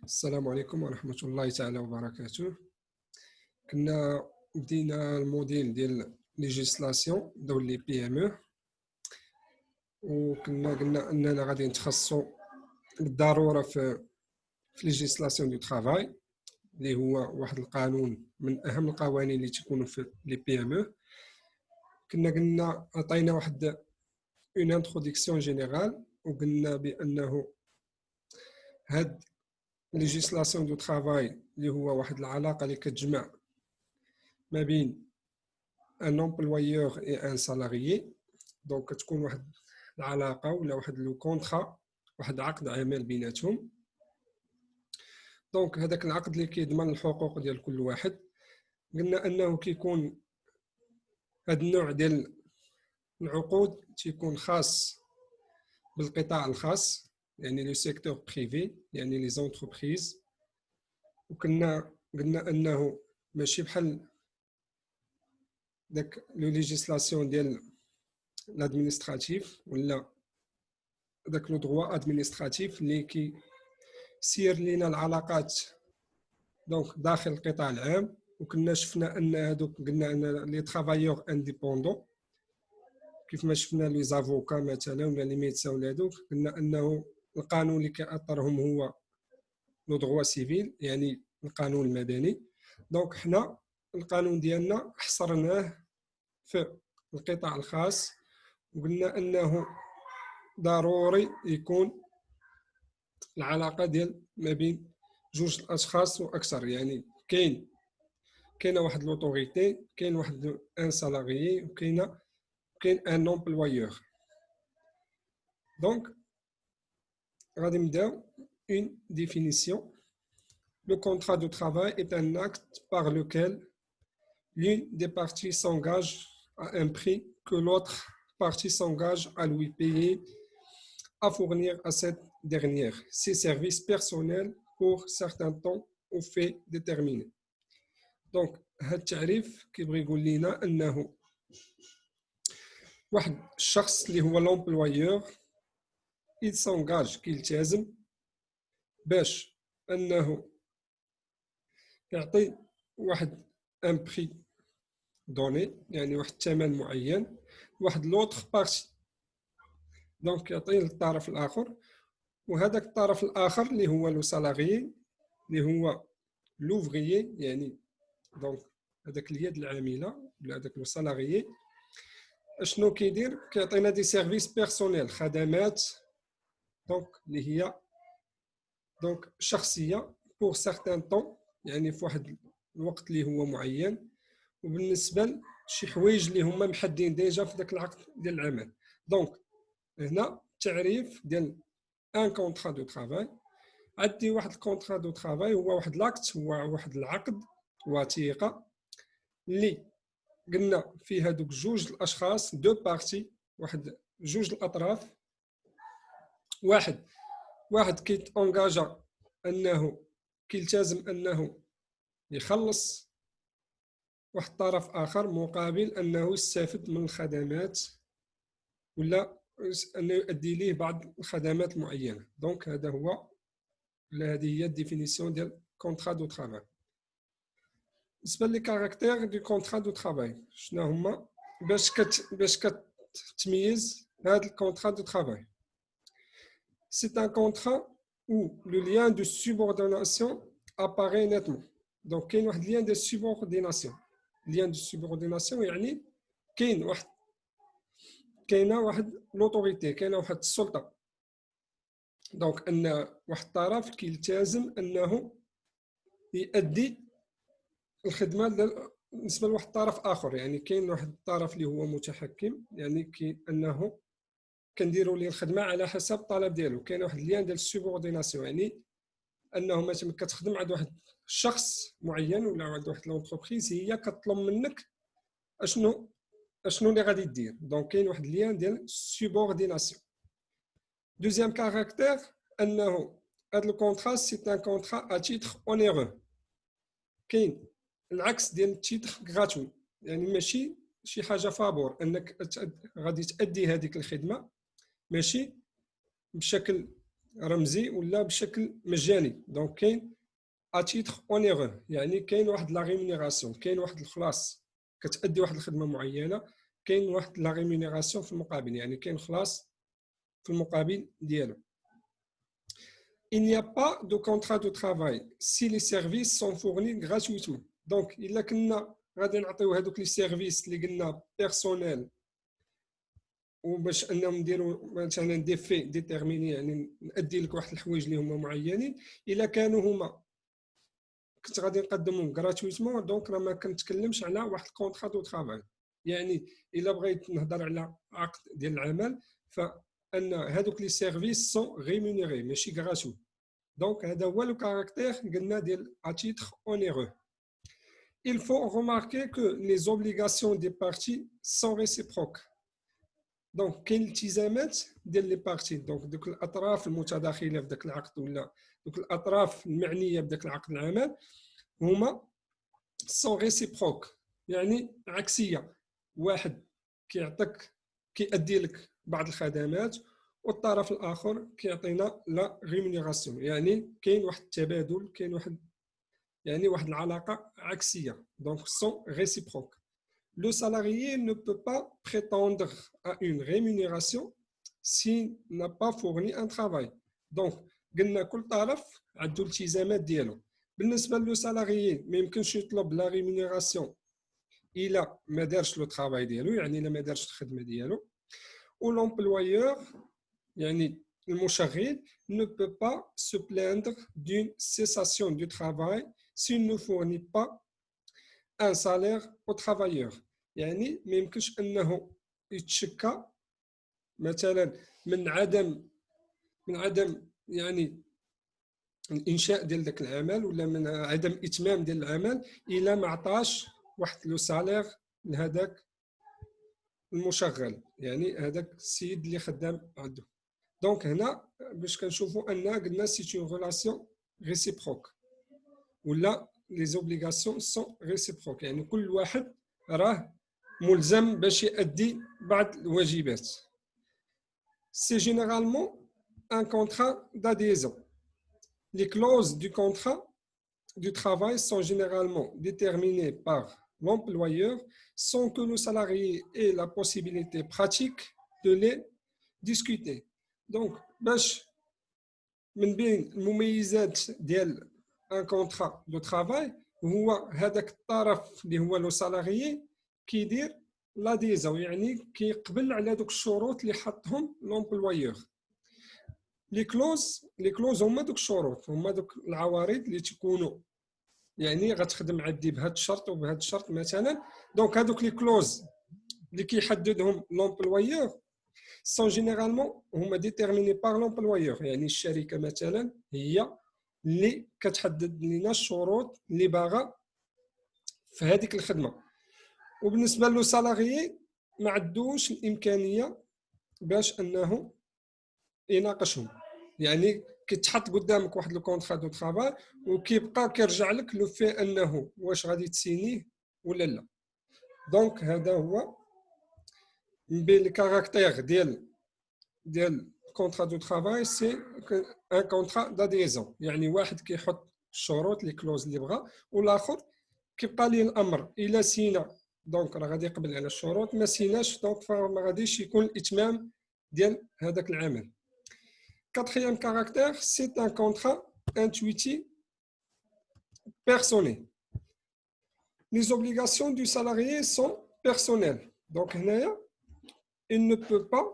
السلام عليكم ورحمة الله تعالى وبركاته. كنا بدينا الموديل ديال ليجيسلاسيون ديال لي بي ام او، وكنا قلنا اننا غادي نتخصصوا بالضروره في ليجيسلاسيون دو ترافاي، اللي هو واحد القانون من اهم القوانين اللي تكونوا في لي بي ام او. قلنا عطينا واحد اون انتروداكسيون جينيرال، وقلنا بانه هاد ليجيسلاسيون دو ترافاي اللي هو واحد العلاقه اللي كتجمع ما بين ان امبلويور اي ان سالاريي. دونك كتكون واحد العلاقه ولا واحد لو كونطرا، واحد عقد عمل بيناتهم. دونك هذاك العقد اللي كيضمن الحقوق ديال كل واحد. قلنا انه كيكون هذا النوع ديال العقود تيكون خاص بالقطاع الخاص، يعني لو سيكتور بريفي، يعني لي زونتربريز. وكنا قلنا انه ماشي بحال داك لو ليجيسلاسيون ديال l'administratif ولا داك لو droit administratif اللي كيسير لينا العلاقات دونك داخل القطاع العام. وكنا شفنا ان هذوك قلنا ان لي ترافايور انديبوندون كيف ما شفنا لي زافوكا مثلا ولا لي ميدسان ولا هذوك، قلنا انه القانون اللي كيأطرهم هو لو droit سيفيل، يعني القانون المدني. دونك حنا القانون ديالنا حصرناه في القطاع الخاص، وقلنا انه ضروري يكون العلاقه ديال ما بين جوج الاشخاص واكثر، يعني كاينه واحد لوطوريتي، كاين واحد ان سالاريي، كاين ان امبلويور. دونك غادي نبداو une définition. Le contrat de travail est un acte par lequel l'une des parties s'engage à un prix que l'autre partie s'engage à lui payer, à fournir à cette dernière ses services personnels pour certains temps au fait déterminé. دونك هذا التعريف كيبغي يقول لنا انه واحد الشخص اللي هو لومبلويور il s'engage كيلتزم باش انه يعطي واحد ان بري دوني، يعني واحد الثمن معين، واحد لوطر بارتي، دونك يعطيه للطرف الاخر. وهذاك الطرف الاخر اللي هو لو سالاريي، اللي هو لوفريي، يعني دونك هذاك اليد العامله ولا هذاك لو سالاريي، اشنو كيدير؟ كيعطينا دي سيرفيس بيرسونيل، خدمات دونك اللي هي دونك شخصيه بور سارتان طون، يعني في واحد الوقت اللي هو معين، وبالنسبه لشي حوايج اللي هما محددين ديجا في داك العقد ديال العمل. دونك هنا التعريف ديال ان كونطرا دو ترافاي. عندي واحد الكونطرا دو ترافاي هو واحد لاكت، هو واحد العقد، وثيقه اللي قلنا فيه هذوك جوج الاشخاص، دو بارتي، واحد جوج الاطراف، واحد كيتونجاجا انه كيلتزم انه يخلص واحد الطرف اخر مقابل انه يستفد من الخدمات ولا انه يؤدي ليه بعض الخدمات المعينه. دونك هذا هو، هذه هي الديفينيسيون ديال كونطرا دو ترافاي. بالنسبه لي كاركتير دو كونطرا دو ترافاي شنو هما باش كتميز هذا الكونطرا دو ترافاي؟ C'est un contrat où le lien de subordination apparaît nettement. Donc كاين واحد lien de subordination. lien de subordination يعني كاينه واحد لوطوريتي، كاينه واحد السلطه. دونك ان واحد الطرف كيلتزم انه يؤدي الخدمه بالنسبه لواحد الطرف اخر، يعني كاين واحد الطرف اللي هو متحكم، يعني انه كنديروا ليه الخدمه على حسب الطلب ديالو. كاين واحد ليان ديال السوبورديناسيون، يعني انه مثلا كتخدم عند واحد الشخص معين ولا عند واحد لونتربريز، هي كطلب منك اشنو اللي غادي دير. دونك كاين واحد ليان ديال السوبورديناسيون. دوزيام كاركتير انه هذا الكونطرا سي ان كونطرا ا تيتر اونيرو. كاين العكس ديال التيتر غراتوي، يعني ماشي شي حاجه فابور، انك غادي تأدي هذيك الخدمه ماشي بشكل رمزي ولا بشكل مجاني. دونك كاين اتيتر اونيرو، يعني كاين واحد لا ريمونيراسيون، كاين واحد الخلاص كتأدي واحد الخدمه معينه، كاين واحد لا ريمونيراسيون في المقابل، يعني كاين خلاص في المقابل ديالو. Il n'y a pas de contrat de travail si les services sont fournis gratuitement. Donc الا كنا غادي نعطيو هذوك لي سيرفيس اللي قلنا بيرسونيل وباش انهم نديروا مثلا دي في ديتيرميني، يعني نادي لك واحد الحوايج اللي هما معينين، الا كانوا هما كنت غادي نقدمهم غراتويتمون، دونك راه ما كنتكلمش على واحد الكونطرا دو ترافاي. يعني الا بغيت نهضر على عقد ديال العمل فان هذوك لي سيرفيس سون ريمونيري ماشي غراتوي. دونك هذا هو لو كاركتير قلنا ديال ا تيتر اونيرو. Il faut remarquer que les obligations des parties sont réciproques. دونك كاين التزامات ديال لي بارتي، دونك دوك الاطراف المتداخله في ذاك العقد ولا دوك الاطراف المعنيه بداك العقد العمل هما سون ريسيبروك، يعني عكسيه. واحد كيعطيك كيأدي لك بعض الخدمات والطرف الاخر كيعطينا لا ريمونيراسيون، يعني كاين واحد التبادل، كاين واحد يعني واحد العلاقه عكسيه. دونك سون ريسيبروك. Le salarié ne peut pas prétendre à une rémunération s'il n'a pas fourni un travail. Donc, قلنا كل طرف عنده التزامات ديالو. بالنسبه لو سالاريي ما يمكنش يطلب لا ريمونيراسيون الا ما دارش لو طرافاي ديالو، يعني الا ما دارش الخدمه ديالو. و لومبلويور يعني المشغل ne peut pas se plaindre d'une cessation du travail s'il ne fournit pas un salaire au travailleur. يعني ما يمكنش انه يتشكى مثلا من عدم يعني الانشاء ديال داك العمل ولا من عدم اتمام ديال العمل الا ما عطاش واحد لو سالير لهذاك المشغل، يعني هذاك السيد اللي خدام عنده. دونك هنا باش كنشوفوا ان قلنا سي اون ريلاسيون ريسيبروك ولا لي زوبليغاسيون سون ريسيبروك، يعني كل واحد راه ملزم باش يؤدي بعض الواجبات. سي جينيرالمون ان كونترا d'adhésion. Les clauses du contrat du travail sont généralement déterminées par l'employeur sans que le salarié ait la possibilité pratique de les discuter. Donc, باش من بين المميزات ديال ان كونترا دو ترافاي هو هذاك الطرف اللي هو لو سالاريي كيدير لاديزون، يعني كيقبل على دوك الشروط اللي حطهم لومبلويور. لي كلوز هما دوك الشروط، هما دوك العوارض اللي تكونوا يعني غتخدم عندي بهذا الشرط وبهذا الشرط مثلا. دونك هذوك لي كلوز اللي كيحددهم لومبلويور سون جينيرالمون هما ديتيرميني بار لومبلويور، يعني الشركه مثلا هي اللي كتحدد لنا الشروط اللي باغا في هذيك الخدمه. وبالنسبه لو سالاريي ما عندوش الامكانيه باش انه يناقشهم، يعني كيتحط قدامك واحد لو كونطرا دو طرافاي وكيبقى كيرجع لك لو في انه واش غادي تسينيه ولا لا. دونك هذا هو من بين لي كاركتير ديال كونطرا دو طرافاي. سي ان كونطرا داديزون، يعني واحد كيحط الشروط لي كلوز اللي بغا والاخر كيبقى ليه الامر الا سينا دونك راه غادي يقبل على الشروط، ما سيناش دونك فما غاديش يكون الاتمام ديال هذاك العمل. Quatrième caractère, c'est un contrat intuitif personnel. Les obligations du salarié sont personnelles. Donc, il ne peut pas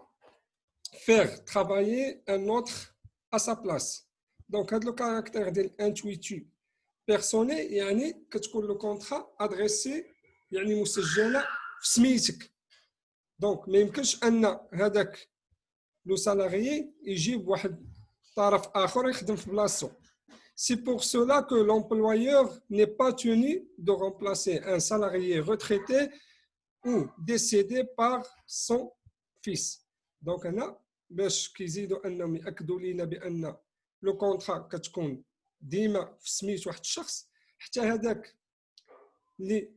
faire travailler un autre à sa place. Donc, le caractère intuitif personnel, يعني كتكون le contrat adressé يعني مسجلة في سميتك. Donc, ما يمكنش أن هذاك لو سالاريي يجيب واحد طرف اخر يخدم في بلاصتو. C'est pour cela que l'employeur n'est pas tenu de remplacer un salarié retraité ou décédé par son fils. Donc هنا باش كيزيدوا انهم ياكدوا لينا بان لو كونطرا كتكون ديما في سميت واحد الشخص، حتى هذاك اللي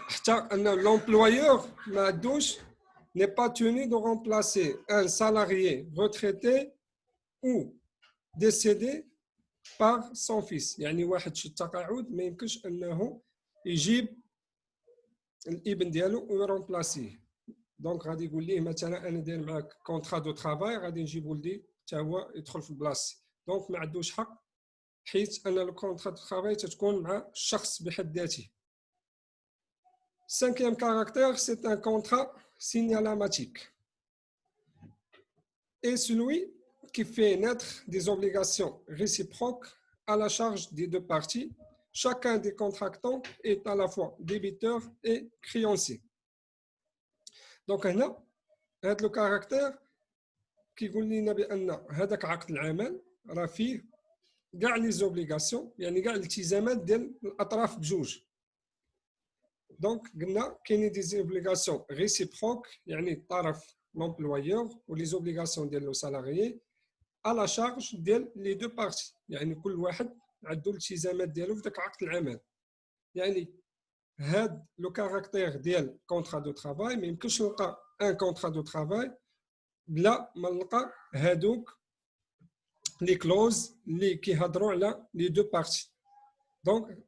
حتى ان l'employeur ما عندوش n'est pas tenu de remplacer un salarié retraité ou décédé par son fils. يعني واحد شي التقاعد ما يمكنش انه يجيب الابن ديالو ويرومبلاسيه. دونك غادي يقول ليه مثلا انا داير معاك كونطرا دو ترافاي، غادي نجيب ولدي حتى هو يدخل في بلاصتي. دونك ما عندوش حق حيت ان الكونطرا دو ترافاي تتكون مع الشخص بحد ذاته. Cinquième caractère, c'est un contrat signalématique. Et celui qui fait naître des obligations réciproques à la charge des deux parties. Chacun des contractants est à la fois débiteur et créancier. Donc, هنا هذا لو كاركتير كيقول لنا بان هذاك عقد العمل راه فيه كاع لي زوبليغاسيون، يعني كاع الالتزامات ديال الاطراف بجوج. دونك قلنا كاينين دي زوبليغاسيون ريسيبروك، يعني الطرف لومبلويور، ولي زوبليغاسيون ديال لو سالاريي على شارج ديال لي دو بارتي، يعني كل واحد عنده الالتزامات ديالو في داك عقد العمل. يعني هاد لو كاركتير ديال كونطرا دو ترافاي ما يمكنش نلقى ان كونطرا دو ترافاي بلا ما نلقى هادوك لي كلوز اللي كيهضروا على لي دو بارتي. دونك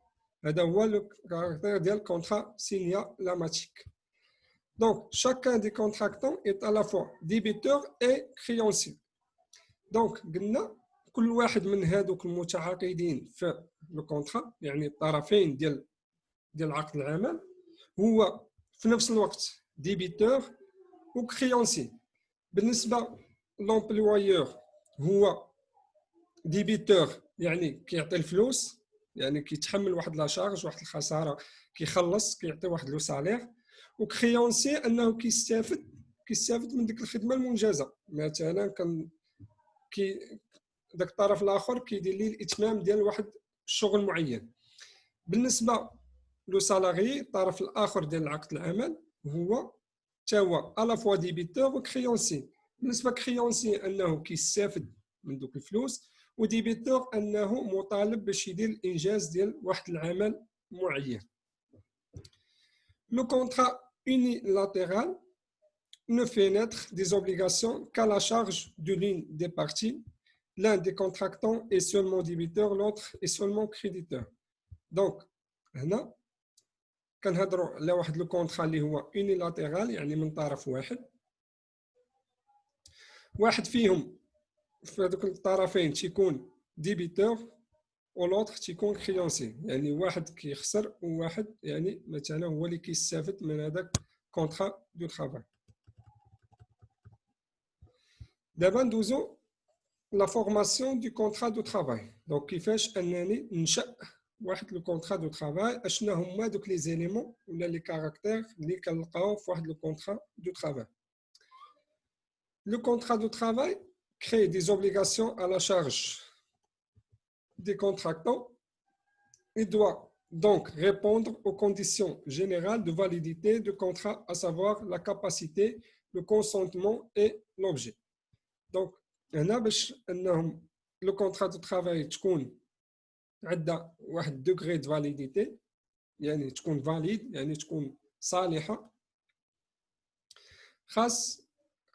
هذا هو لو كاركتير ديال كونطرا سينيالاماتيك. دونك chacun des contractants est à la fois débiteur et créancier. دونك قلنا كل واحد من هادوك المتعاقدين في لو كونطرا، يعني الطرفين ديال عقد العمل، هو في نفس الوقت ديبيتور و كريونسي. بالنسبه لومبلويور هو ديبيتور، يعني كيعطي الفلوس، يعني كيتحمل واحد لا شارج، واحد الخساره كيخلص، كيعطي واحد لو سالير. و كريونسي انه كيستافد من ديك الخدمه المنجزه، مثلا كان داك الطرف الاخر كيدير ليه الاتمام ديال واحد الشغل معين. بالنسبه لو سالاري الطرف الاخر ديال العقد العمل هو حتى هو الا فوا ديبيتور و كريونسي. بالنسبه كريونسي انه كيستافد من دوك الفلوس، وديبيتور انه مطالب باش يدير الانجاز ديال واحد العمل معين. لو كونطرا unilatéral ne fait naître des obligations qu'à la charge de l'une des parties. L'un des contractants est seulement débiteur, l'autre est seulement créditeur. Donc, هنا كنهضروا على واحد لو كونطرا اللي هو unilatéral، يعني من طرف واحد فيهم في هذوك الطرفين تيكون ديبيتور ولوطخ تيكون كريونسي، يعني واحد كيخسر وواحد يعني مثلا هو اللي كيستافد من هذاك كونطرا دو ترافاي. دابا ندوزو لا فورماسيون دو كونطرا دو ترافاي. دونك كيفاش انني ننشأ واحد لو كونطرا دو ترافاي، اشنا هما دوك لي زيليمون ولا لي كاركتير اللي كنلقاو في واحد لو كونطرا دو ترافاي. Le contrat de travail crée des obligations à la charge des contractants. Il doit donc répondre aux conditions générales de validité du contrat, à savoir la capacité, le consentement et l'objet. Donc, le contrat de travail تكون عندها واحد degré de validité، يعني تكون valide، يعني تكون صالحة.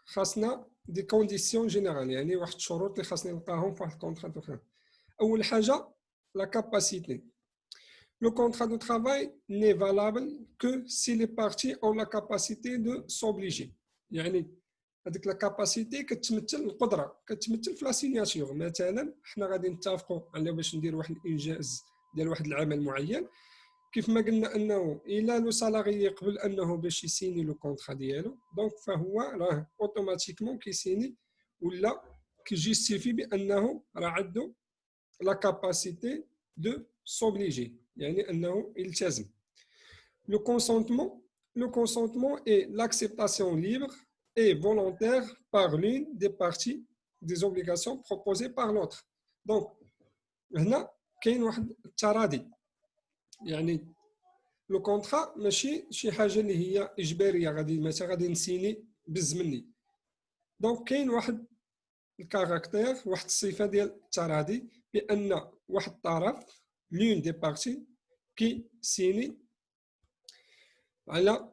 خاصنا دي كونديسيون جينيرال، يعني واحد الشروط اللي خاصني نلقاهم في واحد الكونطرا دو ترافاي. اول حاجه لا كاباسيتي. لو كونطرا دو ترافاي ني فالابل كو سي لي بارتي او لا كاباسيتي دو سوبليجي، يعني هذيك لا كاباسيتي كتمثل القدره، كتمثل في لا سيناتور. مثلا حنا غادي نتفقوا على باش ندير واحد الانجاز ديال واحد العمل معين، كيف ما قلنا انه الا لو سالاري يقبل انه باش يسيني لو كونطرا ديالو، دونك فهو راه اوتوماتيكمون كيسيني ولا كيجيستيفي بانه راه عنده لا كاباسيتي دو سوبليجي، يعني انه يلتزم. لو كونسونتمون اي لاكسبتاسيون ليبر اي فولونتير par l'une des parties des obligations proposées par l'autre. دونك هنا كاين واحد التراضي، يعني لو كونطرا ماشي شي حاجه اللي هي اجباريه غادي مثلا غادي نسيني بالزمني. دونك كاين واحد الكاركتير، واحد الصفه ديال التراضي، بان واحد الطرف لون دي بارتي كي سيني على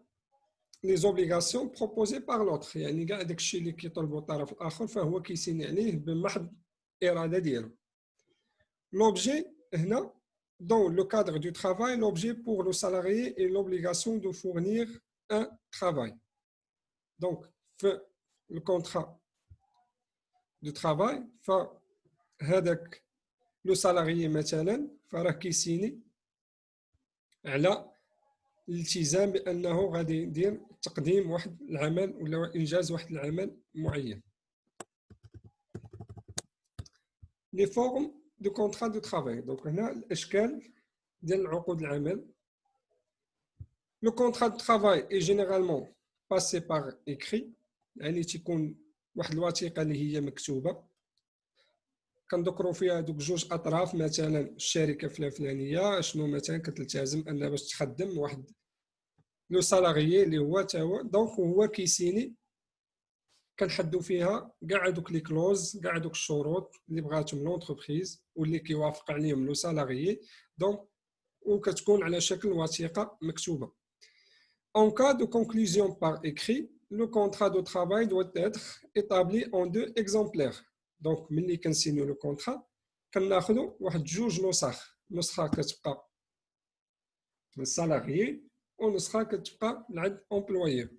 لي زوبليغاسيون بروبوزي بار لوطخ، يعني كاع داكشي اللي كيطلبو الطرف الاخر فهو كيسيني عليه بمحض الاراده ديالو. L'objet, dans le cadre du travail, l'objet pour le salarié est l'obligation de fournir un travail. Donc, le contrat de travail, le salarié مثلا فراه كيسيني على الالتزام بانه غادي يدير تقديم واحد العمل ولا انجاز واحد العمل معين. Les formes de contrat de travail. Donc هنا الاشكال ديال العقود العمل. Le contrat de travail est généralement passé par écrit, يعني تيكون واحد الوثيقه اللي هي مكتوبه كنذكروا فيها دوك جوج اطراف، مثلا الشركه الفلانيه شنو مثلا كتلتزم ان باش تخدم واحد لو سالاريي اللي هو تا هو دونك هو كيسيني كنحدوا فيها كاع دوك لي كلوز كاع دوك الشروط اللي بغاتهم لونتربريز واللي كيوافق عليهم لو سالاريي دونك وكتكون على شكل وثيقه مكتوبه. En cas de conclusion par écrit, le contrat de travail doit être établi en 2 exemplaires. Donc ملي كنسينيو لو كونطرا كناخذوا واحد جوج نسخه كتبقى للسالاريي ونسخه كتبقى لعند امبلويور.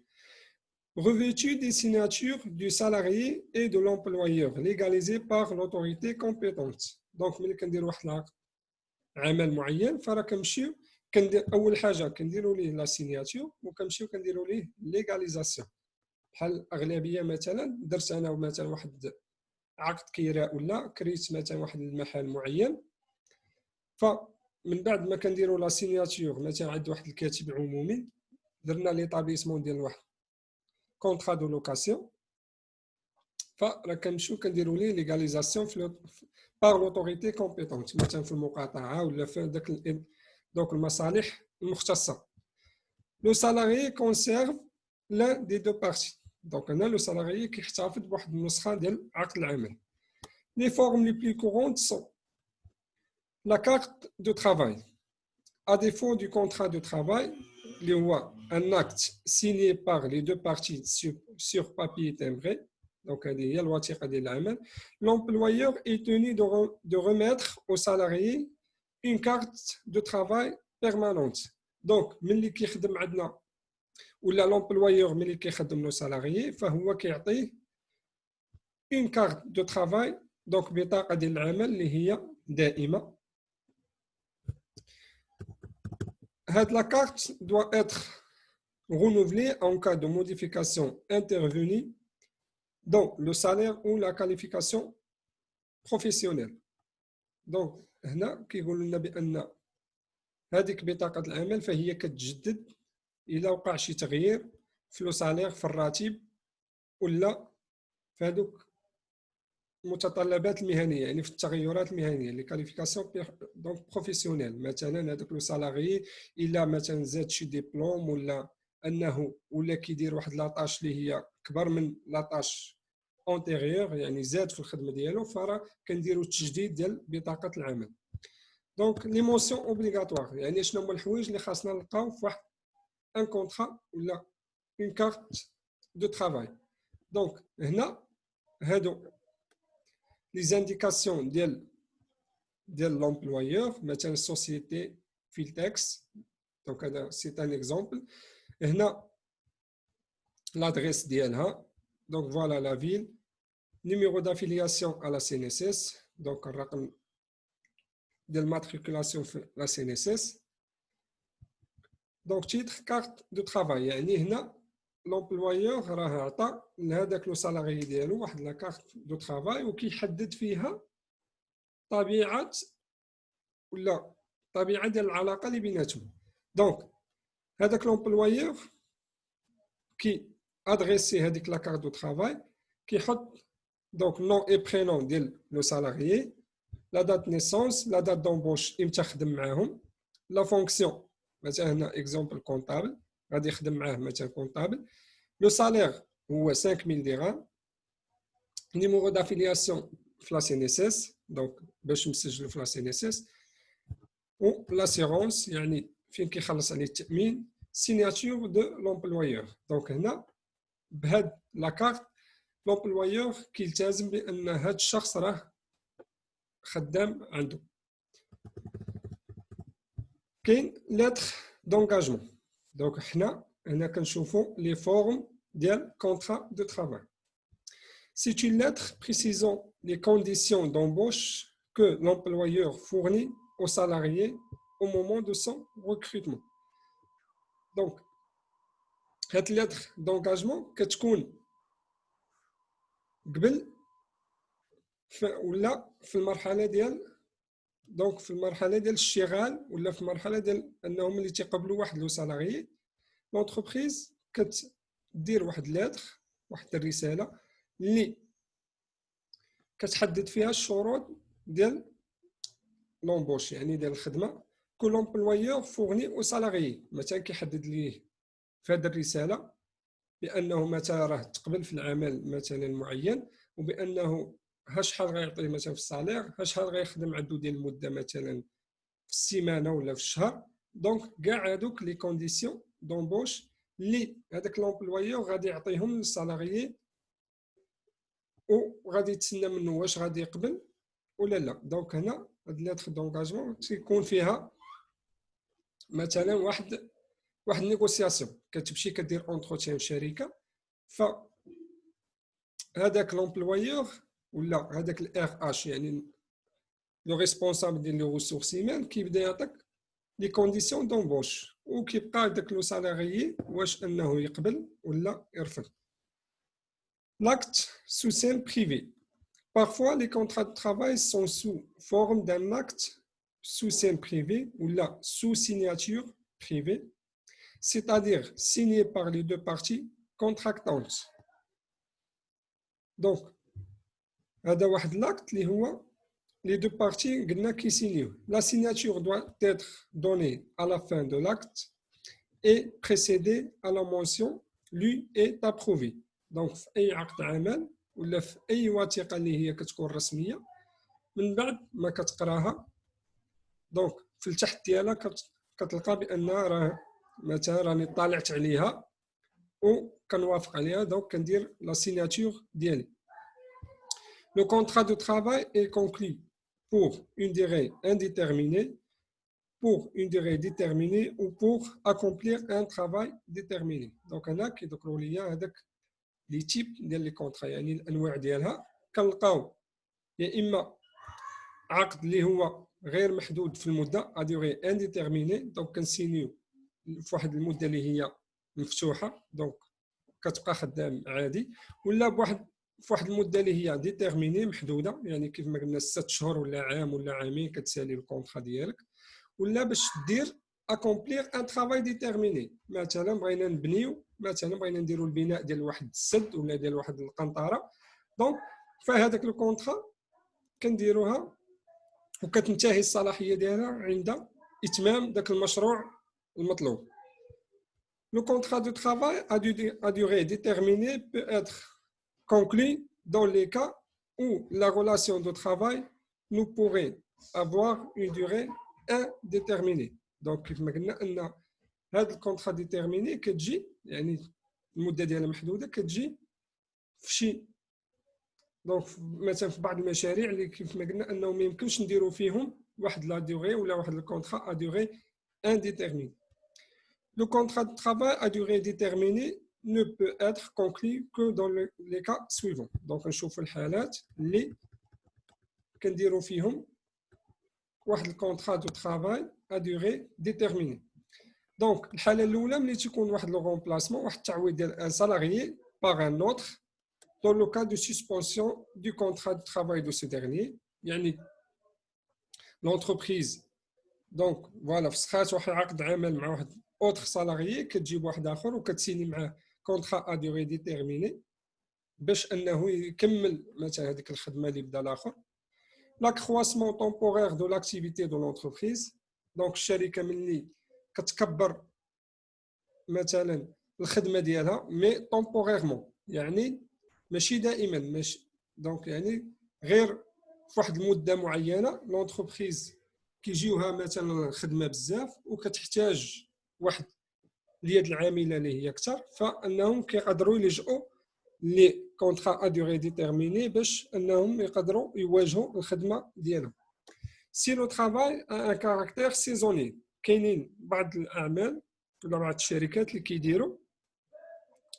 Revêtu des signatures du salarié et de l'employeur légalisé par l'autorité compétente. Donc ملي كنديروا واحد عمل معين فراه كنمشيو كندير اول حاجه كنديروا ليه لا سيناتور وكنمشيو كنديروا ليه ليغاليزاسيون. بحال الاغلبيه مثلا درت انا مثلا واحد عقد كيراء ولا كريت مثلا واحد المحل معين، فمن بعد ما كنديروا لا سيناتور مثلا عند واحد الكاتب عمومي درنا ليطابليسمون ديال واحد كونطرا دو لوكاسيون، فراه كنمشيو كنديروا ليه ليغاليزاسيون بار لوتوريتي كومبيتونت مثلا في المقاطعه ولا في داك دونك المصالح المختصه. لو سالاري كونسيرف l'un des deux parties. Donc هنا لو سالاري كيحتفظ بواحد النسخه ديال عقد العمل. Les formes les plus courantes sont la carte de travail. À défaut du contrat de travail, il y a un acte signé par les deux parties sur papier timbré. Donc, l'employeur est tenu de remettre au salarié une carte de travail permanente. Donc, ملي كيخدم عندنا ولا l'employeur ملي كيخدم له salarié فهو كيعطيه une carte de travail donc بطاقة ديال العمل اللي هي دائمة. Cette la carte doit être renouvelée en cas de modification intervenue dans le salaire ou la qualification professionnelle. Donc هنا كيقولوا لنا بأن هذيك بطاقة العمل فهي كتجدد إلا وقع شي تغيير في لو سالير في الراتب ولا في هذوك المتطلبات المهنيه يعني في التغيرات المهنيه لي كاليفيكاسيون دونك بروفيسيونيل. مثلا هذاك لو سالاري الا مثلا زاد شي ديبلوم ولا انه ولا كيدير واحد لاطاش اللي هي كبر من لاطاش اونتيريور يعني زاد في الخدمه ديالو فراه كنديروا التجديد ديال بطاقه العمل. دونك لي مونسيون اوبليغاتوار يعني شنو هما الحوايج اللي خاصنا نلقاو في واحد ان كونطرا ولا اون كارت دو ترافاي. دونك هنا هادو les indications de l'employeur, مثلا société Filtex, donc c'est un exemple. Et là, l'adresse ديالها, donc voilà la ville, numéro d'affiliation à la CNSS, donc الرقم de matriculation la CNSS. Donc titre carte de travail, يعني هنا l'employeur راه عطى لهذاك لو سالاري ديالو واحد لا كارت دو ترافاي وكيحدد فيها طبيعه ولا طبيعه ديال العلاقه اللي بيناتهم. دونك هذاك لومبلويور كي ادريسي هذيك لا كارت دو ترافاي كيحط دونك نون اي برينون ديال لو سالاريي، لا دات نيسونس، لا دات دومبوش امتى خدم معاهم، لا فونكسيون مثلا هنا اكزومبل كونطابل غادي يخدم معاه مثلا كونطابل. Le salaire هو 5000 درهم. numéro d'affiliation في la CNSS donc باش نسجلوا في la CNSS و l'assurance يعني فين كيخلص عليه التأمين signature de l'employeur. donc هنا بهاد لا كارت l'employeur كيلتزم بأن هاد الشخص راه خدام عنده. كاين لتر دونجاجمون. دونك حنا هنا كنشوفوا لي فورم ديال كونطرا دو ترافاي. C'est une lettre précisant les conditions d'embauche que l'employeur fournit au salarié au moment de son recrutement. Donc, cette lettre d'engagement كتكون قبل ولا في المرحله ديال دونك في المرحله ديال الاشتغال ولا في المرحله ديال انهم اللي تيقبلوا واحد لو سالاريي. لونتربريز كتدير واحد لتر، واحد الرساله اللي كتحدد فيها الشروط ديال لومبوش، يعني ديال الخدمه كل امبلويور فورني او سالاريي. مثلا كيحدد ليه في هذه الرساله بانه متى راه تقبل في العمل مثلا معين، وبانه ها شحال غيعطيه مثلا في الصالير، ها شحال غيخدم عنده ديال المده مثلا في السيمانه ولا في الشهر. دونك كاع هذوك لي كونديسيون دومبوش اللي هذاك لومبلويور غادي يعطيهم للسالاريي وغادي يتسنى منه واش غادي يقبل ولا لا. دونك هنا هاد لاتر دونجاجمون تيكون فيها مثلا واحد نيغوسياسيون، كتمشي كدير اونتروتيان الشركه، ف هذاك لومبلويور ولا هذاك الار اش يعني لو ريسبونسابل ديال لو ريسورس هيومان كيبدا يعطيك لي كونديسيون دومبوش، وكيبقى داك لو سالاريي واش انه يقبل ولا يرفض. L'acte sous seing privé. Parfois, les contrats de travail sont sous forme d'un acte sous seing privé ou là sous signature privée, c'est-à-dire signé par les deux parties contractantes. Donc, هذا واحد l'acte اللي هو les deux parties قلنا كيسينيو. La signature doit être donnée à la fin de l'acte et précédée à la mention lui est approuvé. دونك في اي عقد عمل ولا في اي وثيقه اللي هي كتكون رسميه، من بعد ما كتقراها دونك في التحت ديالها كتلقى بان راه مثلا راني طالعت عليها وكنوافق عليها، دونك كندير لا سيناتور ديالي. لو كونطرا دو ترافاي اي كونكلي pour une durée indéterminée, pour une durée déterminée ou pour accomplir un travail déterminé. دونك هنا كيذكروا لي هذاك لي تيب ديال لي كونطرا، يعني الانواع ديالها كنلقاو يا اما عقد اللي هو غير محدود في المده اديغي انديتيرميني، دونك كنسينيو في واحد المده اللي هي مفتوحه دونك كتبقى خدام عادي، ولا في واحد المده اللي هي ديتيرميني محدوده، يعني كيف ما قلنا 6 شهور ولا عام ولا عامين كتسالي الكونطرا ديالك، ولا باش دير اكومبلير ان ترافاي ديتيرميني. مثلا بغينا نبنيو، مثلا بغينا نديروا البناء ديال واحد السد ولا ديال واحد القنطره، دونك فهذاك الكونطرا كنديروها وكتنتهي الصلاحيه ديالها عند اتمام داك المشروع المطلوب. Le contrat de travail à durée déterminée peut être conclu dans les cas où la relation de travail ne pourrait avoir une durée indéterminée. Donc كيف ما قلنا ان هذا الكونطرا ديتيرميني كتجي يعني المده ديالها محدوده، كتجي في شي دونك مثلا في بعض المشاريع اللي كيف ما قلنا انه ما يمكنش نديروا فيهم واحد لا ديغي ولا واحد الكونطرا ا ديغي انديتيرميني. Le contrat de travail à durée déterminée ne peut être conclu que dans les cas suivants. Donc نشوفوا الحالات اللي كنديروا فيهم واحد الكونطرا دو ترافاي ا ديغي ديتيرميني. دونك الحاله الاولى ملي تيكون واحد لو رومبلاسمون، واحد التعويض ديال ان سالاريي باغ ان اوتر dans le cas de suspension du contrat de travail de ce dernier. يعني l'entreprise donc voilà فسخات واحد عقد عمل مع واحد اوتر سالاريي، كتجيب واحد اخر وكتسيني معاه كونطرا ا ديغي ديتيرميني باش انه يكمل مثلا هذيك الخدمه اللي بدا الاخر. l'accroissement temporaire de l'activité de l'entreprise. donc الشركه ملي كتكبر مثلا الخدمه ديالها مي طومبوريرمون، يعني ماشي دائما، ماشي دونك يعني غير في واحد المده معينه لونتربريز كيجيوها مثلا الخدمه بزاف وكتحتاج واحد اليد العامله اللي هي اكثر، فانهم كيقدروا يلجؤوا كونترا ا دوري ديتيرميني باش انهم يقدروا يواجهوا الخدمه ديالهم. سي لو ترافاي ان كاركتير سيزوني، كاينين بعض الاعمال ولا بعض الشركات اللي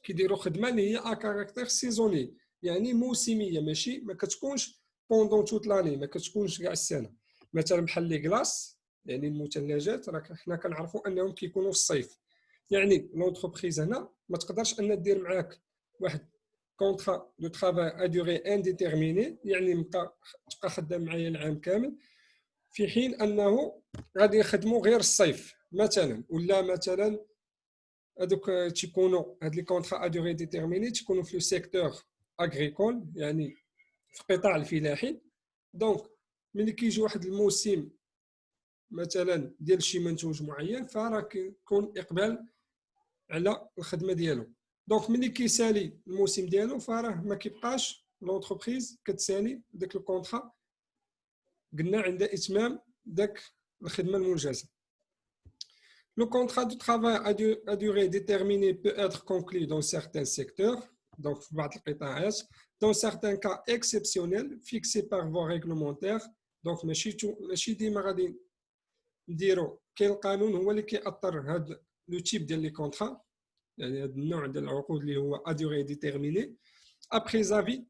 كيديروا خدمه اللي هي ا كاركتير سيزوني، يعني موسميه، ماشي ما كتكونش بوندون توت لاني، ما كتكونش كاع السنه. مثلا بحال لي كلاص، يعني المثلجات، راه حنا كنعرفوا انهم كيكونوا في الصيف. يعني لونتربريز هنا ما تقدرش ان دير معاك واحد كونترا دو ترافاي ا دوري انديتيرميني، يعني تبقى خدام معايا العام كامل، في حين انه غادي يخدموا غير الصيف مثلا. ولا مثلا هذوك تيكونوا هاد لي كونترا ا دوري ديتيرميني تيكونوا في لو سيكتور اغريكول، يعني في القطاع الفلاحي. دونك ملي كيجي واحد الموسم مثلا ديال شي منتوج معين، فراه كيكون اقبال على الخدمه ديالو. دونك ملي كيسالي الموسم ديالو فراه ما كيبقاش لونتربريز كتسالي داك الكونترا، قلنا عند اتمام داك الخدمه المنجزه. Le contrat de travail à durée déterminée peut être conclu dans certains secteurs, donc dans certains cas exceptionnels fixés par voie réglementaire. Donc ماشي ديما غادي نديرو، كاين القانون هو اللي كيأثر هذا لو تيب ديال لي كونطرا، يعني هذا النوع ديال العقود اللي هو à durée déterminée après avis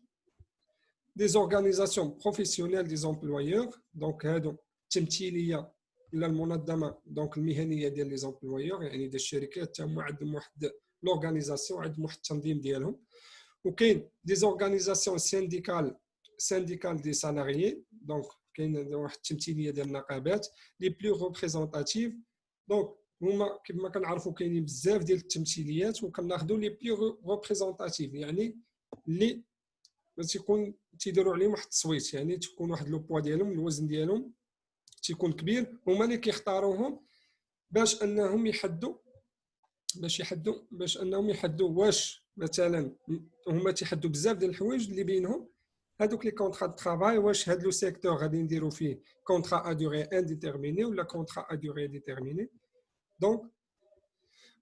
des organisations professionnelles des employeurs. donc هادو التمثيليه الى المنظمه دونك المهنيه ديال لي زومبلويور، يعني ديال الشركات حتى هما عندهم واحد لورغانيزاسيون، عندهم واحد التنظيم ديالهم. وكاين دي زورغانيزاسيون سينديكال دي سالاريي، دونك كاين واحد التمثيليه ديال النقابات لي بلو ريبريزونطاتيف. دونك هما كما كنعرفوا كاينين بزاف ديال التمثيليات، وكناخذوا لي بلو ريبريزونطاتيف، يعني اللي تيكون تيديروا عليهم واحد التصويت، يعني تكون واحد لو بوا ديالهم، الوزن ديالهم تيكون كبير، هما اللي كيختاروهم باش انهم يحدوا واش مثلا هما تيحدوا بزاف ديال الحوايج اللي بينهم هذوك لي كونطرا دو ترافاي، واش هاد لو سيكتور غادي نديروا فيه كونطرا ا دوري انديتيرميني ولا كونطرا ا دوري ديتيرميني. دونك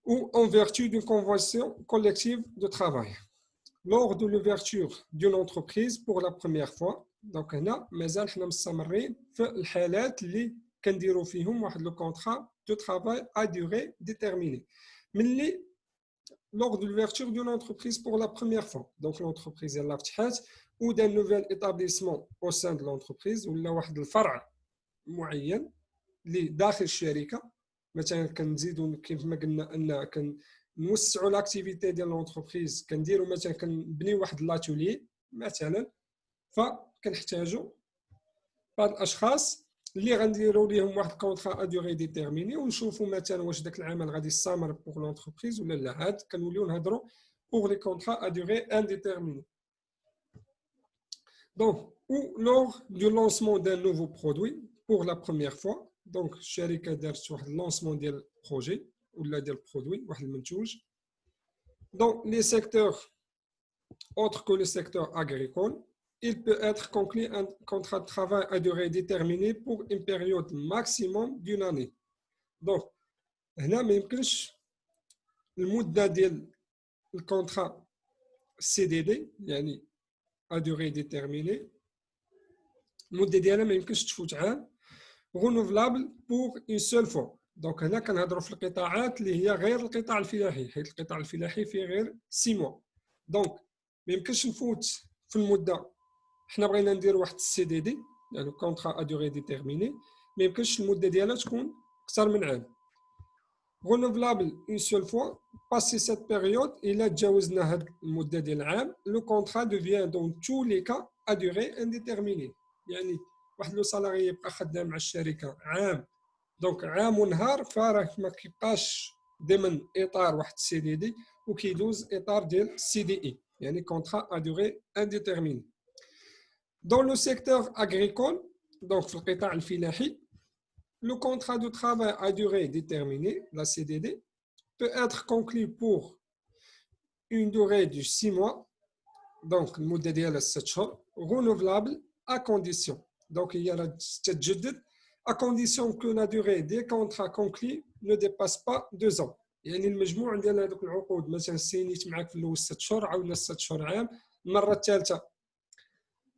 ou en vertu d'une convention collective de travail lors de l'ouverture d'une entreprise pour la première fois. دونك هنا مازال حنا مستمرين في الحالات اللي كنديروا فيهم واحد لو كونطرا دو ترافاي ا دوري ديتيرميني ملي lors de l'ouverture d'une entreprise pour la première fois. Donc l'entreprise يلاه فتحات ou d'un nouvel établissement au sein de l'entreprise ولا واحد الفرع معين اللي داخل الشركه. مثلا كنزيدوا كيف ما قلنا ان كنوسعوا لاكتيفيتي ديال لونتربريز، كنديروا مثلا كنبنيو واحد لاتولي مثلا، فكنحتاجوا بعض الاشخاص اللي غنديروا لهم واحد كونطرا ا دوري ديتيرميني، ونشوفوا مثلا واش داك العمل غادي يستمر بوغ لونتربريز ولا لا. عاد كنوليو نهضروا بوغ لي كونطرا ا دوري انديتيرميني. دونك ou lors du lancement d'un nouveau produit pour la première fois. دونك الشركه دارت واحد لونسمون ديال بروجي ولا ديال برودوي، واحد المنتوج. دونك لي سيكتور autres que le secteur agricole, il peut être conclu un contrat de travail à durée déterminée pour une période maximum d'une année. Donc هنا ما يمكنش المده ديال الكونترا سي دي دي، يعني à durée déterminée، المده ديالها ما يمكنش تفوت عام، renouvelable pour une seule fois. دونك هنا كنهضروا في القطاعات اللي هي غير القطاع الفلاحي، حيت القطاع الفلاحي فيه غير 6 موا. دونك ما يمكنش نفوت في المده. حنا بغينا ندير واحد السي دي دي، يعني كونطرا ا دوري ديتيرميني، ما يمكنش المده ديالها تكون اكثر من عام. renouvelable une seule fois. passer cette période الى تجاوزنا هاد المده ديال العام، لو كونطرا devient dans tous les cas à durée indéterminée. يعني واحد لو سالاري يبقى خدام مع الشركه عام، دونك عام ونهار، فراه ما كيبقاش ضمن اطار واحد السي دي دي وكيدوز اطار ديال السي دي اي، يعني كونطرا ا دوري انديتيرميني. Dans le secteur agricole, donc في القطاع الفلاحي، le contrat de travail à durée déterminée, la CDD, peut être conclu pour une durée de 6 mois, donc المدة ديالها 6 شهور، renouvelable à condition. Donc il y a تتجدد à condition que la durée des contrats conclus ne dépasse pas 2 ans. يعني المجموع ديال هذوك العقود، مثلا سينيت معاك في الاول 6 شهور، عاودنا 6 شهور عام، المره الثالثه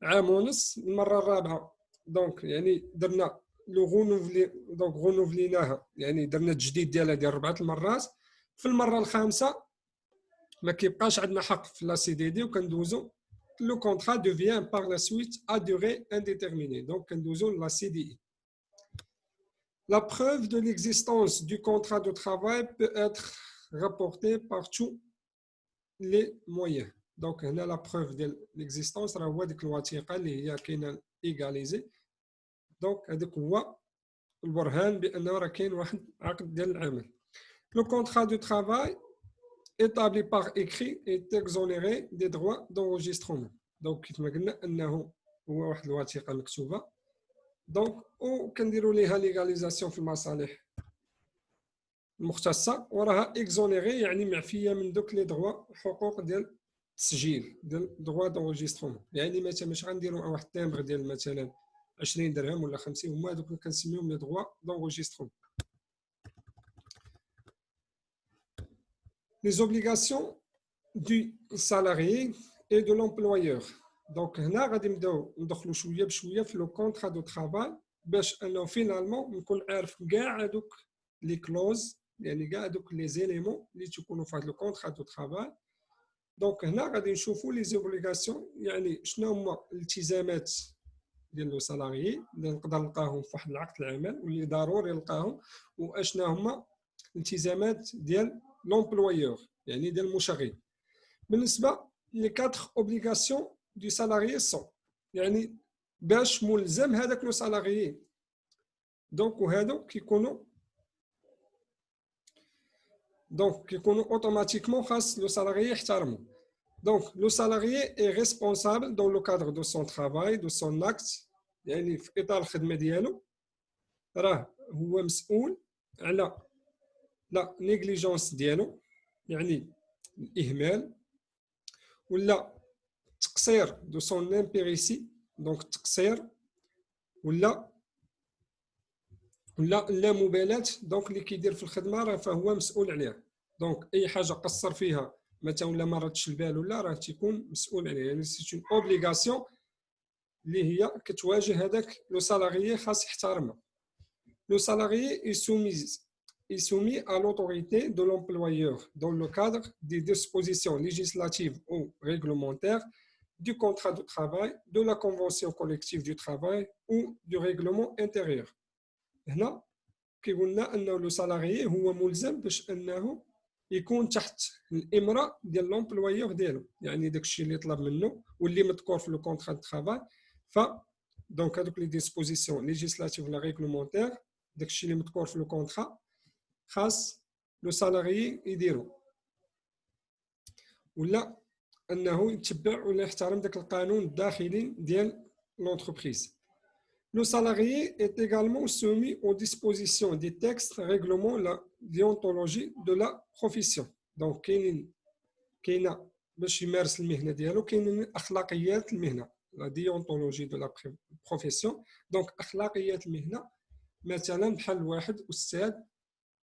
عام ونص، المره الرابعه دونك يعني درنا لو غونوفلي دونك غونوفليناها، يعني درنا التجديد ديالها ديال 4 المرات. في المره الخامسه ما كيبقاش عندنا حق في لا سي دي دي وكندوزو لو كونطرا devient par la suite à durée indéterminée. Donc كندوزو لا سي دي اي. La preuve de l'existence du contrat de travail peut être rapportée par tous les moyens. Donc هنا la preuve de l'existence راه هو ديك الوثيقه اللي هي كاينه ايغاليزي. دونك هذاك هو البرهان بانه راه كاين واحد عقد ديال العمل. Le contrat de travail établi par écrit est exonéré des droits d'enregistrement. Donc كما قلنا انه هو واحد الوثيقه مكتوبه، دونك وكنديروا ليها ليغاليزاسيون في المصالح المختصه، وراها اكزونيري يعني معفيه من دوك لي دغوا حقوق ديال التسجيل ديال دغوا دونجسترومون. يعني مثلا مش غنديروا واحد التيمبر ديال مثلا 20 درهم ولا 50، هما دوك اللي كنسميهم لي دغوا دونجسترومون. Les obligations du salarié et de l'employeur. دونك هنا غادي نبداو ندخلوا شويه بشويه في لو كونطرا دو ترافاي باش انه فينالمون نكون عارف كاع هذوك لي كلوز، يعني كاع هذوك لي زيليمون اللي تيكونوا في هذا لو كونطرا دو ترافاي. دونك هنا غادي نشوفوا لي زوبليغاسيون، يعني شنو هما الالتزامات ديال لو سالاريي اللي نقدر نلقاهم في واحد العقد العمل واللي ضروري نلقاهم، واشنا هما الالتزامات ديال لومبلويور يعني ديال المشغل. بالنسبه لي 4 اوبليغاسيون دو سالاريي سون، يعني باش ملزم هذاك لو سالاريي. دونك وهادو كيكونوا اوتوماتيكمون خاص لو سالاريي يحترموا. Donc, le salarié est responsable dans le cadre de son travail, de son acte. يعني في إطار الخدمة ديالو راه هو مسؤول على لا نيغليجونس ديالو، يعني الإهمال ولا التقصير دو سون امبيريسي، دونك التقصير ولا اللامبالاة دونك اللي كيدير في الخدمة راه فهو مسؤول عليها. دونك أي حاجة قصر فيها مثلا ولا ما ردش البال ولا راه تيكون مسؤول عليه. يعني سي اون اوبليغاسيون اللي هي كتواجه هذاك لو سالاريي خاص يحترمها. لو سالاريي est soumis à l'autorité de l'employeur dans le cadre des dispositions législatives ou réglementaires du contrat de travail, de la convention collective du travail ou du règlement intérieur. هنا كيقولنا انه لو سالاريي هو ملزم باش انه يكون تحت الامره ديال لومبلويور ديالو، يعني داكشي اللي طلب منه واللي مذكور في لو كونطرا دو ترافاي. ف دونك هذوك لي ديسبوزيسيون ليجيسلاتيف ولا ريغلومونتير داكشي اللي مذكور في لو كونطرا خاص لو سالاريي يديرو، ولا انه يتبع ولا يحترم داك القانون الداخلي ديال لونتربريز. Le salarié est également soumis aux dispositions des textes réglement la déontologie de la profession. Donc, كاينه باش يمارس المهنه ديالو كاينين اخلاقيات المهنه، la déontologie de la profession. Donc اخلاقيات المهنه مثلا بحال واحد استاذ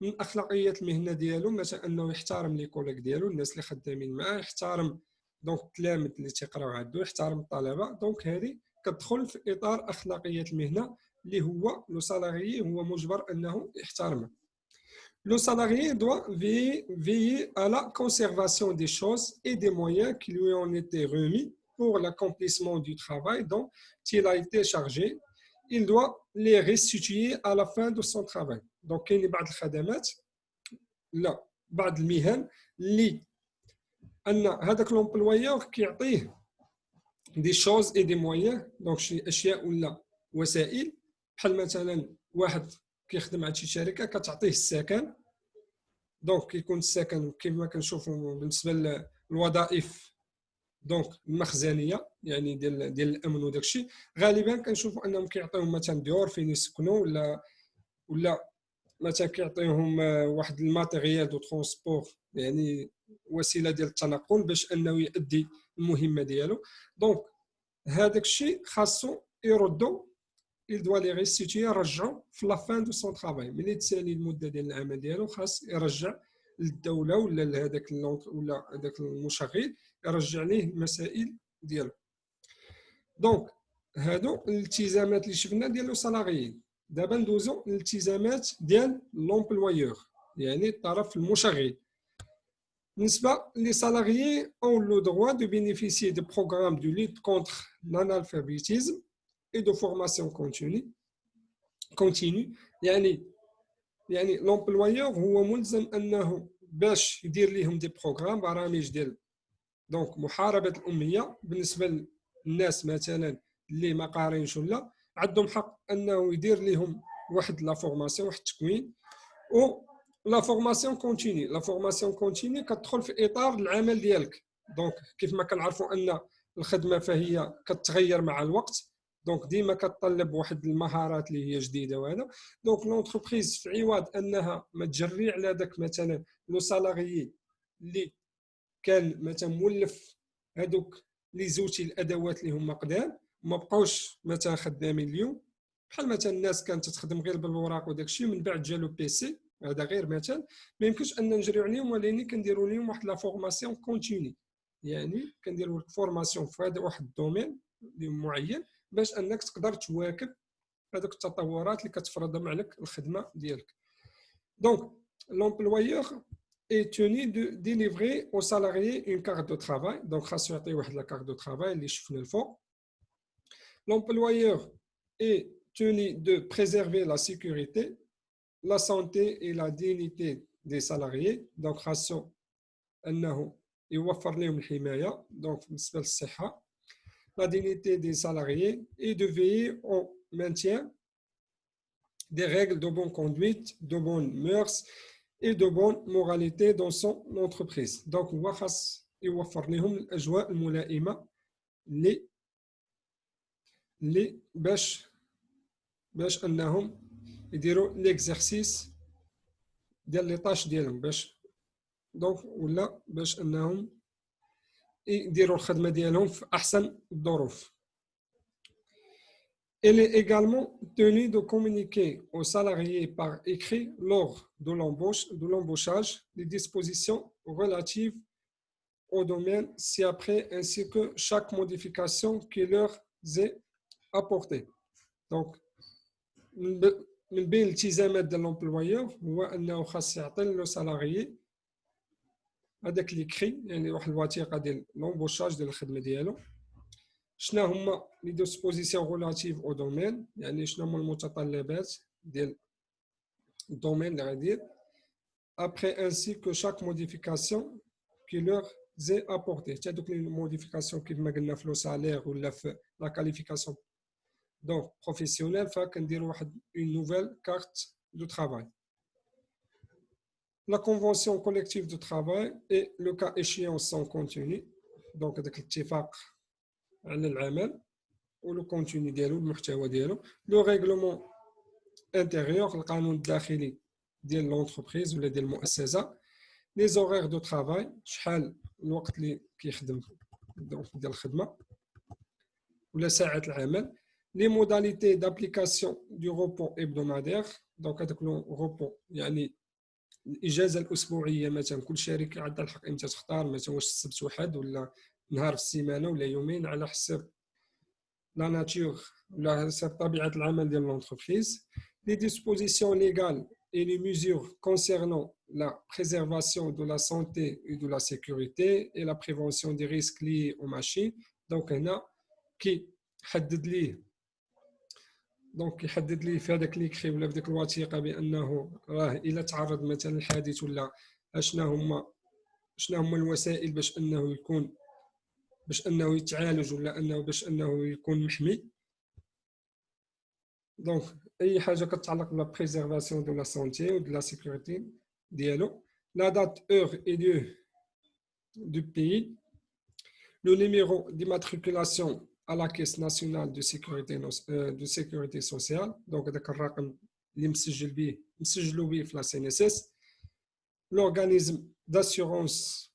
من اخلاقيات المهنه ديالو مثلا انه يحترم لي كوليك ديالو، الناس اللي خدامين معاه، يحترم دونك التلاميذ اللي تيقراو عنده، يحترم الطلبه. دونك هذه كتدخل في اطار اخلاقيات المهنه اللي هو لو سالاريي هو مجبر انه يحترمه. Le salarié doit veiller à la conservation des choses et des moyens qui lui ont été remis pour l'accomplissement du travail dont il a été chargé. Il doit les restituer à la fin de son travail. Donc, il y a بعض الخدمات لا بعض المهن اللي ان هذاك لومبلويور كيعطيه دي شوز اي دي مويان، دونك شي اشياء ولا وسائل، بحال مثلا واحد كيخدم عند شي شركه كتعطيه السكن، دونك كيكون السكن كما كنشوفوا بالنسبه للوظائف دونك المخزنيه يعني ديال الامن وداك الشيء، غالبا كنشوفوا انهم كيعطيوهم مثلا ديور فين يسكنوا ولا مثلا كيعطيوهم واحد الماتيريال دو ترونسبور، يعني وسيله ديال التنقل باش انه يؤدي المهمه ديالو. دونك هذاك الشيء خاصو يردو، il doit les restituer يرجعوا في لا فان دو سون ترافاي، ملي تسالي المده ديال العمل ديالو خاص يرجع للدوله ولا لهذاك ولا هذاك المشغل يرجع ليه المسائل ديالو. دونك هادو الالتزامات اللي شفنا ديال لو سالاريين. دابا ندوزو للالتزامات ديال لومبلويور، يعني الطرف المشغل. بالنسبه لي سالاريي ont le droit de bénéficier de programmes de lutte contre l'analphabétisme et de formation continue. يعني لومبلويور هو ملزم انه باش يدير ليهم دي بروغرام برامج ديال دونك محاربه الاميه. بالنسبه للناس مثلا اللي ما قارينش ولا عندهم حق انه يدير لهم واحد لا فورماسيون، واحد التكوين. و لا فورماسيون كونتيني، لا فورماسيون كونتيني كتدخل في اطار العمل ديالك. دونك كيف ما كنعرفوا ان الخدمه فهي كتغير مع الوقت، دونك ديما كتطلب واحد المهارات اللي هي جديده. وهذا دونك لونتربريز في عوض انها ما تجري على داك مثلا لو سالاريي اللي كان مثلا مولف هذوك لي زوتي الادوات اللي هما قدام ما بقاوش مثلا خدامين اليوم، بحال مثلا الناس كانت تخدم غير بالوراق وداك الشيء، من بعد جا لو بيسي. هذا غير مثال، ما يمكنش ان نجريو عليهم، ولكن كنديروا لهم واحد لا فورماسيون كونتيني، يعني كنديروا لك فورماسيون في هذا واحد الدومين معين باش انك تقدر تواكب هذوك التطورات اللي كتفرضهم عليك الخدمه ديالك. دونك l'employeur est tenu de délivrer aux salariés une carte de travail. Donc خاصو يعطي واحد لا carte de travail اللي شفنا الفوق. L'employeur est tenu de préserver la sécurité, la santé et la dignité des salariés. Donc خاصو انه يوفر لهم الحمايه، دونك بالنسبه للصحه، la dignité des salariés, et de veiller au maintien des règles de bonne conduite, de bonnes mœurs et de bonne moralité dans son entreprise. Donc هو خاص يوفر لهم الاجواء الملائمه اللي باش انهم يديروا ليكزارسيس ديال لي طاش ديالهم، باش دونك ولا باش انهم يديروا الخدمه ديالهم في احسن الظروف. Elle est également tenue de communiquer aux salariés par écrit lors de l'embauchage les dispositions relatives au domaine ci-après, ainsi que chaque modification qui leur est apportée. Donc, من بين الالتزامات ديال لومبلويور هو انه خاص يعطي لو سالاريي هذاك اللي كري، يعني واحد الوثيقه ديال لومبوشاج ديال الخدمه ديالو. شنو هما لي ديسبوزيسيون ريلاتيف او دومين، يعني شنو هما المتطلبات ديال الدومين اللي غادير. ابري انسي كو شاك موديفيكاسيون كي لور زي ابورتي، حتى دوك لي موديفيكاسيون كيف ما قلنا في لو سالير ولا في لا كاليفيكاسيون دونك بروفيسيونيل، فكنديروا واحد اون نوفيل كارت دو ترافاي. La convention collective de travail et le cas échéant sont contenus. Donc هذاك الاتفاق على العمل ولو كونتيني ديالو، المحتوى ديالو. لو ريغلومون انتيريور، القانون الداخلي ديال لونتربريز ولا ديال المؤسسه. لي زورير دو ترافاي، شحال الوقت اللي كيخدم ديال الخدمه ولا ساعات العمل. لي موداليتي دابليكاسيون دو روبو hebdomadaire. دونك هذاك لو روبو يعني الاجازه الاسبوعيه، مثلا كل شركه عندها الحق امتى تختار، مثلا واش السبت وحد ولا نهار في السيمانه ولا يومين، على حسب لا ناتور ولا على حسب طبيعه العمل ديال لونتربريز. لي ديسبوزيسيون ليغال et les mesures concernant la préservation de la santé et de la sécurité et la prévention des risques liés aux machines. Donc هنا كيحدد ليه في هذاك اللي كري ولا في ديك الوثيقه بانه راه الا تعرض مثلا الحادث ولا شنو هما الوسائل باش انه يتعالج ولا باش انه يكون محمي. دونك اي حاجه كتعلق بلا بريزيرفاسيون دو لا سانتي و دو لا سيكوريتي ديالو. لا دات اور اي ليو دو بيي، لو نيميرو ديماتريكولاسيون à la Caisse nationale de sécurité sociale. Donc هذاك الرقم اللي مسجلوا به في لا CNSS. l'organisme d'assurance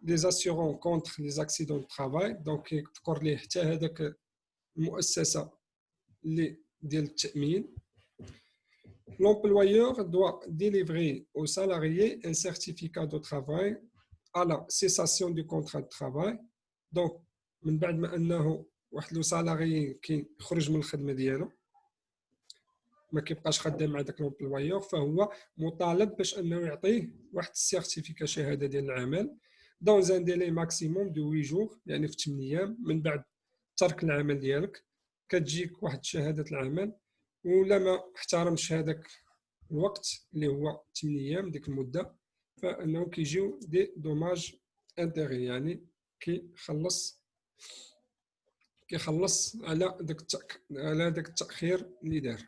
des assurants contre les accidents de travail. donc يذكر ليه حتى هذاك المؤسسه اللي ديال التامين. l'employeur doit délivrer aux salariés un certificat de travail à la cessation du contrat de travail. donc من بعد ما انه واحد لو سالاري كيخرج من الخدمه ديالو، ما كيبقاش خدام مع داك لومبلويور، فهو مطالب باش انه يعطيه واحد السيرتيفيكا، شهاده ديال العمل دون زان ديلي ماكسيموم دو 8 جور، يعني في 8 ايام من بعد ترك العمل ديالك كتجيك واحد شهاده العمل. ولا ما احترمش هذاك الوقت اللي هو 8 ايام ديك المده، فانه كيجيو دي دوماج انتيغي، يعني كيخلص على داك التاخير اللي دار.